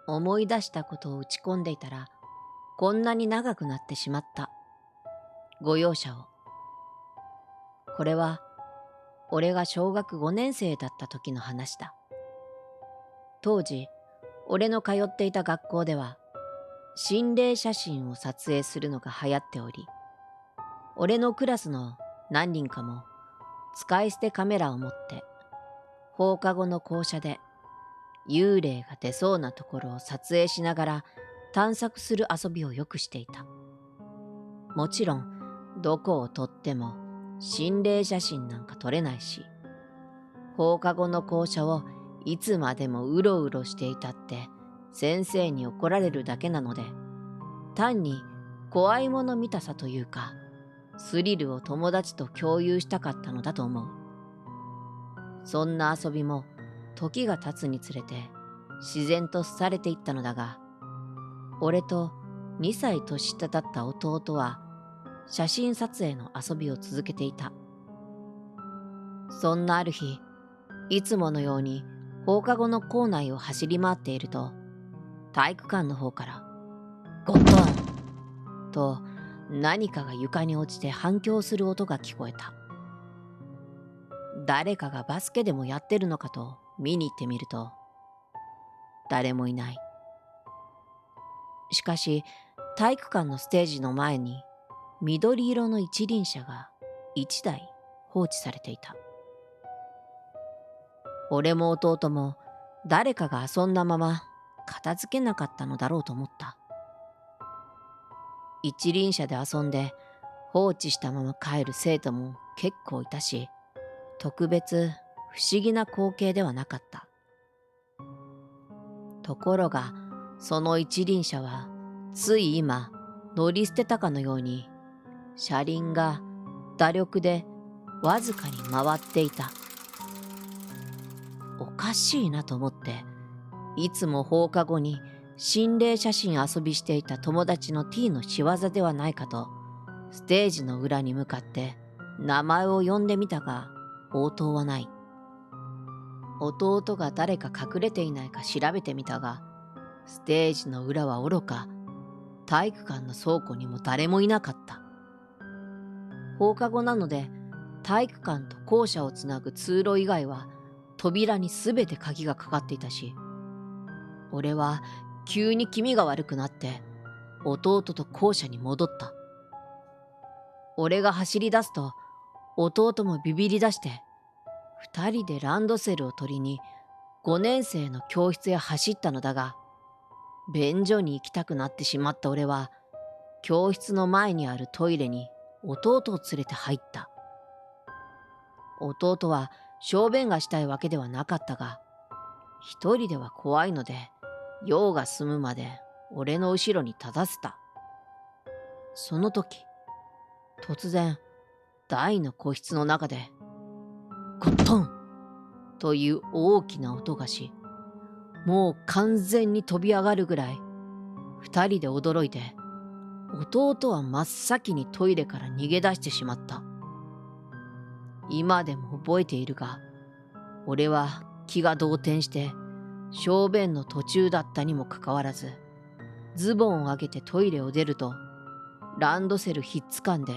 思い出したことを打ち込んでいたら、こんなに長くなってしまった。ご容赦を。これは、俺が小学5年生だった時の話だ。当時、俺の通っていた学校では、心霊写真を撮影するのが流行っており、俺のクラスの何人かも使い捨てカメラを持って放課後の校舎で幽霊が出そうなところを撮影しながら探索する遊びをよくしていた。もちろんどこを撮っても心霊写真なんか撮れないし、放課後の校舎をいつまでもうろうろしていたって先生に怒られるだけなので、単に怖いもの見たさというか、スリルを友達と共有したかったのだと思う。そんな遊びも時が経つにつれて自然と廃れていったのだが、俺と2歳年下だった弟は写真撮影の遊びを続けていた。そんなある日、いつものように放課後の校内を走り回っていると、体育館の方からゴットンと何かが床に落ちて反響する音が聞こえた。誰かがバスケでもやってるのかと見に行ってみると、誰もいない。しかし、体育館のステージの前に緑色の一輪車が1台放置されていた。俺も弟も誰かが遊んだまま片付けなかったのだろうと思った。一輪車で遊んで放置したまま帰る生徒も結構いたし、特別不思議な光景ではなかった。ところが、その一輪車はつい今乗り捨てたかのように車輪が打力でわずかに回っていた。おかしいなと思って、いつも放課後に心霊写真遊びしていた友達の T の仕業ではないかと、ステージの裏に向かって名前を呼んでみたが、応答はない。弟が誰か隠れていないか調べてみたが、ステージの裏はおろか、体育館の倉庫にも誰もいなかった。放課後なので、体育館と校舎をつなぐ通路以外は扉にすべて鍵がかかっていたし、俺は急に気味が悪くなって弟と校舎に戻った。俺が走り出すと弟もビビり出して、二人でランドセルを取りに5年生の教室へ走ったのだが、便所に行きたくなってしまった俺は教室の前にあるトイレに弟を連れて入った。弟は小便がしたいわけではなかったが、一人では怖いので用が済むまで俺の後ろに立たせた。その時、突然大の個室の中でゴットンという大きな音がし、もう完全に飛び上がるぐらい二人で驚いて、弟は真っ先にトイレから逃げ出してしまった。今でも覚えているが、俺は気が動転して小便の途中だったにもかかわらず、ズボンを上げてトイレを出ると、ランドセルひっつかんで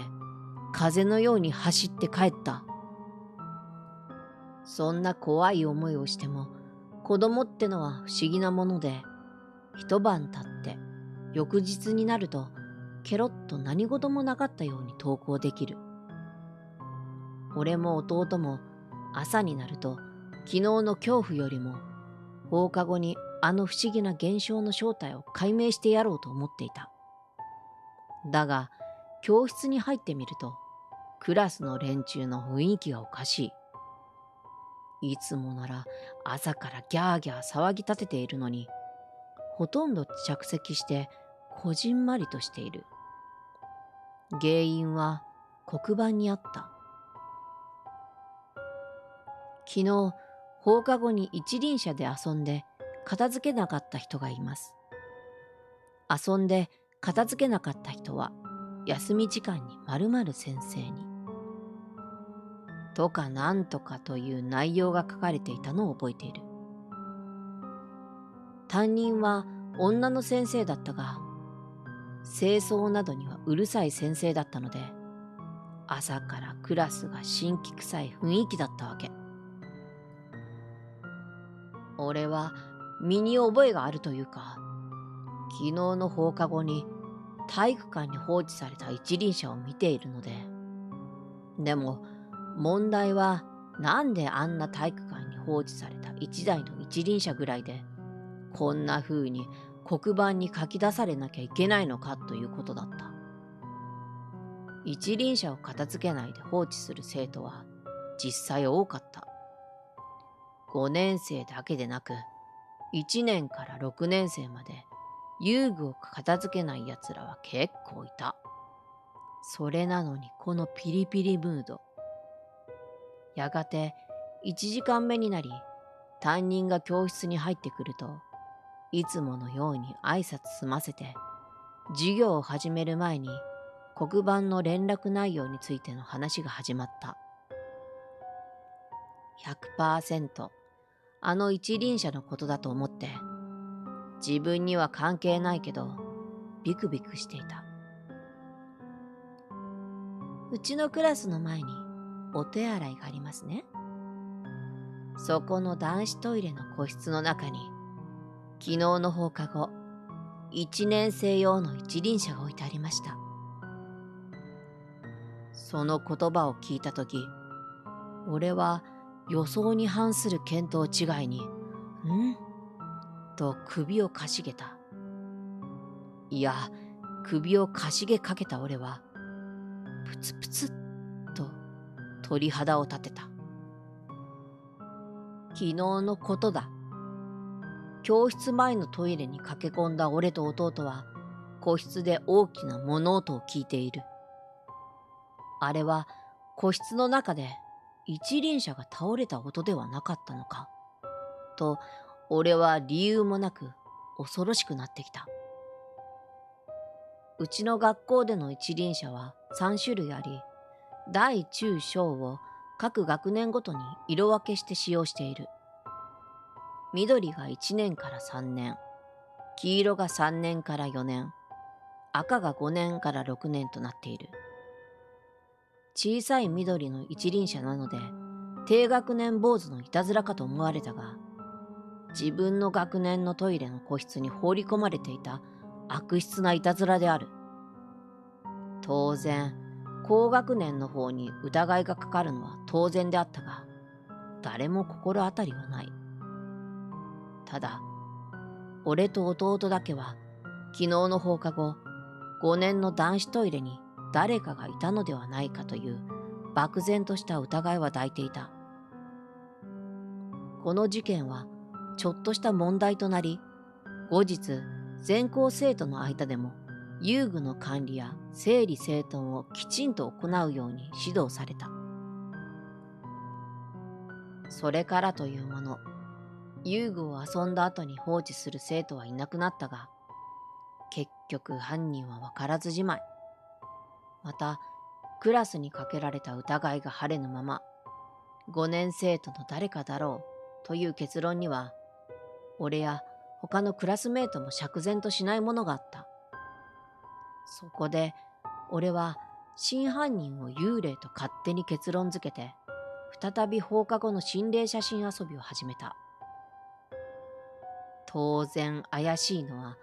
風のように走って帰った。そんな怖い思いをしても、子供ってのは不思議なもので、一晩経って翌日になるとケロッと何事もなかったように登校できる。俺も弟も朝になると昨日の恐怖よりも放課後にあの不思議な現象の正体を解明してやろうと思っていた。だが教室に入ってみるとクラスの連中の雰囲気がおかしい。いつもなら朝からギャーギャー騒ぎ立てているのに、ほとんど着席してこじんまりとしている。原因は黒板にあった。昨日放課後に一輪車で遊んで片付けなかった人がいます。遊んで片付けなかった人は休み時間に〇〇先生にとかなんとかという内容が書かれていたのを覚えている。担任は女の先生だったが、清掃などにはうるさい先生だったので、朝からクラスが辛気臭い雰囲気だったわけ。俺は身に覚えがあるというか、昨日の放課後に体育館に放置された一輪車を見ているので、でも問題はなんであんな体育館に放置された一台の一輪車ぐらいでこんな風に黒板に書き出されなきゃいけないのかということだった。一輪車を片付けないで放置する生徒は実際多かった。5年生だけでなく1年から6年生まで遊具を片付けない奴らは結構いた。それなのにこのピリピリムード。やがて1時間目になり、担任が教室に入ってくると、いつものように挨拶済ませて、授業を始める前に黒板の連絡内容についての話が始まった。100% あの一輪車のことだと思って、自分には関係ないけど、ビクビクしていた。うちのクラスの前にお手洗いがありますね。そこの男子トイレの個室の中に、昨日の放課後、1年生用の一輪車が置いてありました。その言葉を聞いたとき、俺は予想に反する見当違いに、と首をかしげた。いや、首をかしげかけた俺は、プツプツっと鳥肌を立てた。昨日のことだ。教室前のトイレに駆け込んだ俺と弟は、個室で大きな物音を聞いている。あれは個室の中で一輪車が倒れた音ではなかったのか。と、俺は理由もなく恐ろしくなってきた。うちの学校での一輪車は3種類あり、大中小を各学年ごとに色分けして使用している。緑が1年から3年、黄色が3年から4年、赤が5年から6年となっている。小さい緑の一輪車なので、低学年坊主のいたずらかと思われたが、自分の学年のトイレの個室に放り込まれていた悪質ないたずらである。当然、高学年の方に疑いがかかるのは当然であったが、誰も心当たりはない。ただ、俺と弟だけは、昨日の放課後、5年の男子トイレに誰かがいたのではないかという漠然とした疑いは抱いていた。この事件はちょっとした問題となり、後日全校生徒の間でも遊具の管理や整理整頓をきちんと行うように指導された。それからというもの、遊具を遊んだ後に放置する生徒はいなくなったが、結局犯人は分からずじまい。また、クラスにかけられた疑いが晴れぬまま、5年生徒の誰かだろうという結論には、俺や他のクラスメートも釈然としないものがあった。そこで、俺は真犯人を幽霊と勝手に結論づけて、再び放課後の心霊写真遊びを始めた。当然怪しいのは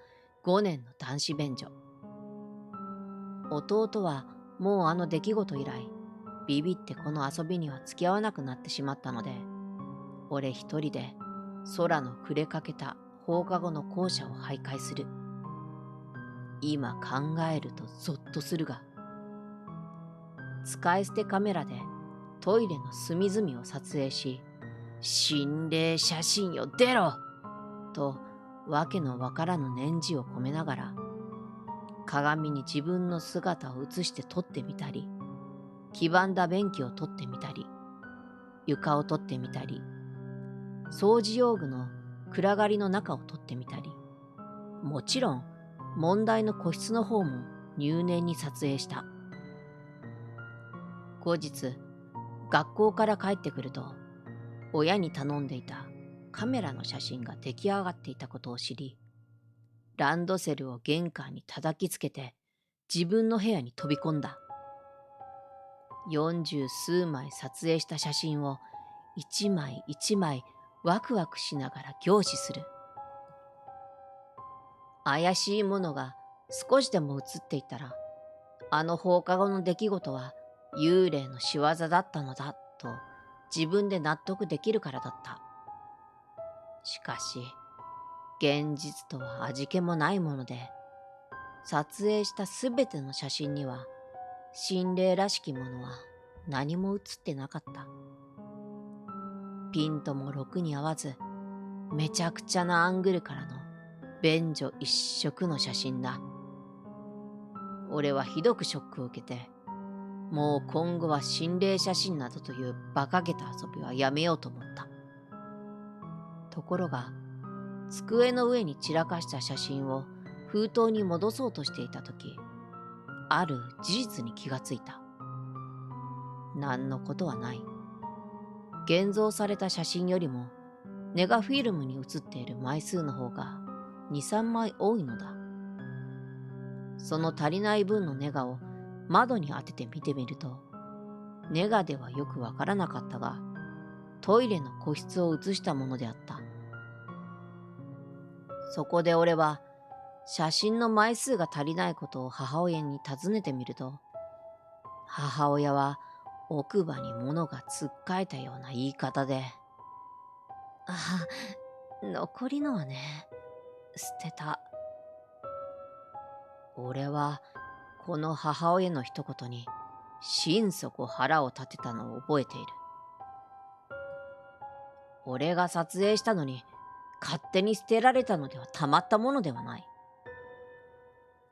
5年の男子便所。弟はもうあの出来事以来、ビビってこの遊びには付き合わなくなってしまったので、俺一人で空の暮れかけた放課後の校舎を徘徊する。今考えるとゾッとするが、使い捨てカメラでトイレの隅々を撮影し、心霊写真よ出ろとわけのわからぬ念じを込めながら、鏡に自分の姿を映して撮ってみたり、黄ばんだ便器を撮ってみたり、床を撮ってみたり、掃除用具の暗がりの中を撮ってみたり、もちろん問題の個室の方も入念に撮影した。後日、学校から帰ってくると、親に頼んでいたカメラの写真が出来上がっていたことを知り、ランドセルを玄関に叩きつけて自分の部屋に飛び込んだ。40数枚撮影した写真を一枚一枚ワクワクしながら凝視する。怪しいものが少しでも映っていたら、あの放課後の出来事は幽霊の仕業だったのだと自分で納得できるからだった。しかし、現実とは味気もないもので、撮影したすべての写真には心霊らしきものは何も写ってなかった。ピントもろくに合わず、めちゃくちゃなアングルからの便所一色の写真だ。俺はひどくショックを受けて、もう今後は心霊写真などという馬鹿げた遊びはやめようと思った。ところが、机の上に散らかした写真を封筒に戻そうとしていたとき、ある事実に気がついた。何のことはない。現像された写真よりもネガフィルムに写っている枚数の方が2、3枚多いのだ。その足りない分のネガを窓に当てて見てみると、ネガではよくわからなかったが、トイレの個室を写したものであった。そこで俺は写真の枚数が足りないことを母親に尋ねてみると、母親は奥歯に物がつっかえたような言い方で、あ、残りのはね、捨てた。俺はこの母親の一言に心底腹を立てたのを覚えている。俺が撮影したのに勝手に捨てられたのではたまったものではない。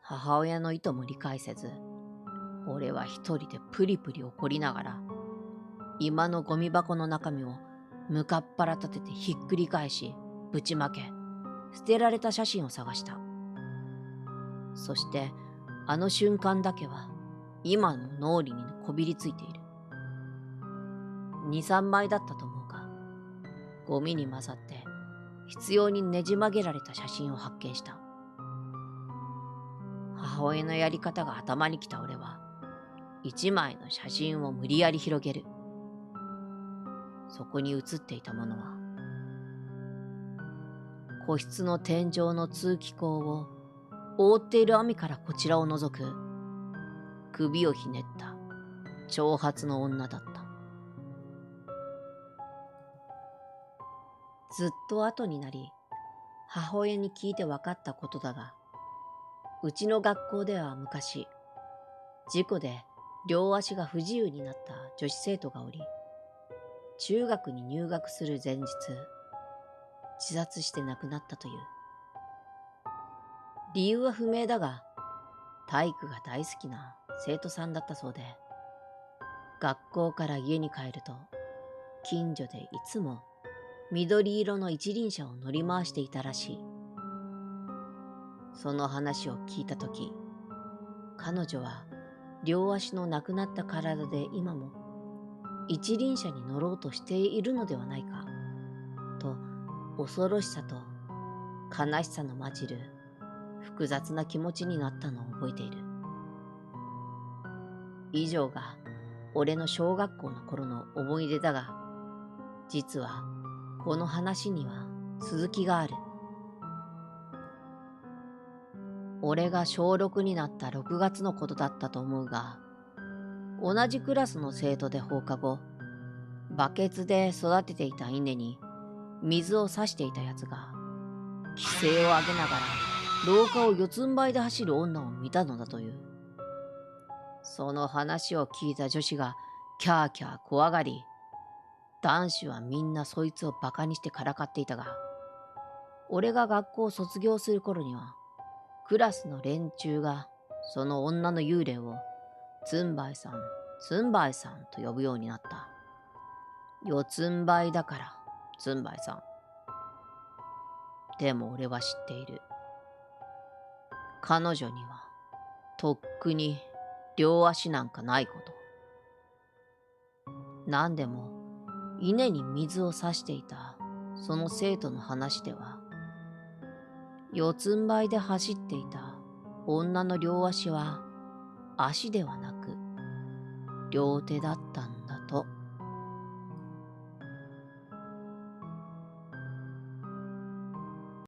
母親の意図も理解せず、俺は一人でプリプリ怒りながら、今のゴミ箱の中身を向かっ腹立ててひっくり返し、ぶちまけ、捨てられた写真を探した。そして、あの瞬間だけは、今も脳裏にこびりついている。2、3枚だったと思うが、ゴミに混ざって、必要にねじ曲げられた写真を発見した。母親のやり方が頭にきた俺は、一枚の写真を無理やり広げる。そこに写っていたものは、個室の天井の通気口を覆っている網からこちらを覗く、首をひねった長髪の女だった。ずっと後になり、母親に聞いて分かったことだが、うちの学校では昔、事故で両足が不自由になった女子生徒がおり、中学に入学する前日、自殺して亡くなったという。理由は不明だが、体育が大好きな生徒さんだったそうで、学校から家に帰ると、近所でいつも緑色の一輪車を乗り回していたらしい。その話を聞いたとき、彼女は両足のなくなった体で今も一輪車に乗ろうとしているのではないか、と恐ろしさと悲しさの混じる複雑な気持ちになったのを覚えている。以上が俺の小学校の頃の思い出だが、実はこの話には続きがある。俺が小6になった6月のことだったと思うが、同じクラスの生徒で放課後、バケツで育てていた稲に水を差していたやつが、奇声を上げながら廊下を四つん這いで走る女を見たのだという。その話を聞いた女子がキャーキャー怖がり、男子はみんなそいつをバカにしてからかっていたが、俺が学校を卒業する頃には、クラスの連中がその女の幽霊をつんばいさん、つんばいさんと呼ぶようになった。四つん這いだからつんばいさん。でも俺は知っている。彼女にはとっくに両足なんかないこと。何でも稲に水を差していたその生徒の話では、四つん這いで走っていた女の両足は足ではなく両手だったんだと。